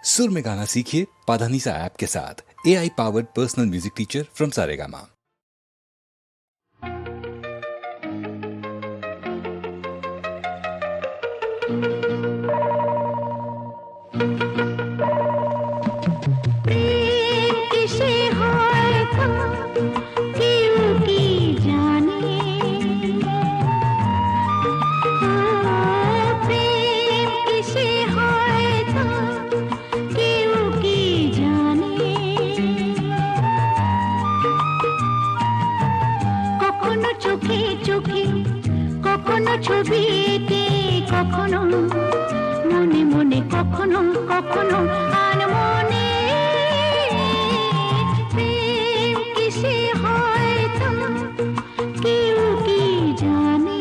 सुर में गाना सीखिए पाधानीसा ऐप के साथ। AI powered personal music teacher from Saregama. ছবি এঁকে কখনো মনে মনে কখনো কখনো আনমনে প্রেম কিসে হয় তা কেউ কি জানে।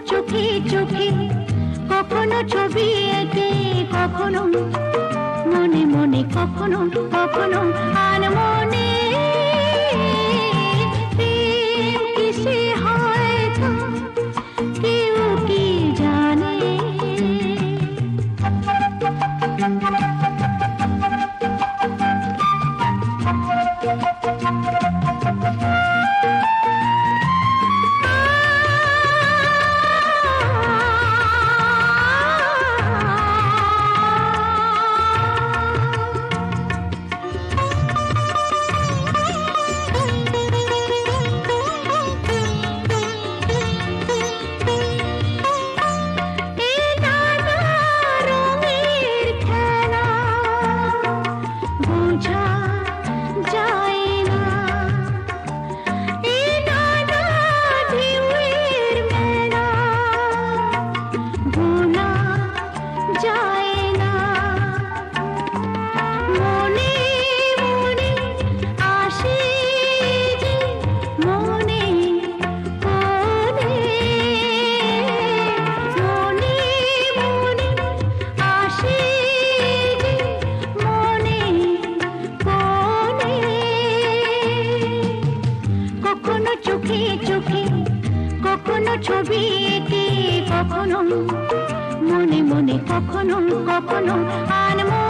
চোখে চোখে কখনো ছবি এঁকে কখনো মনে মনে কখনো কখনো আনমনে প্রেম কিসে হয় তা কেউ কি জানে। চোখে চোখে কখনো ছবি এঁকে কখনো মনে মনে কখনো কখনো আনমনে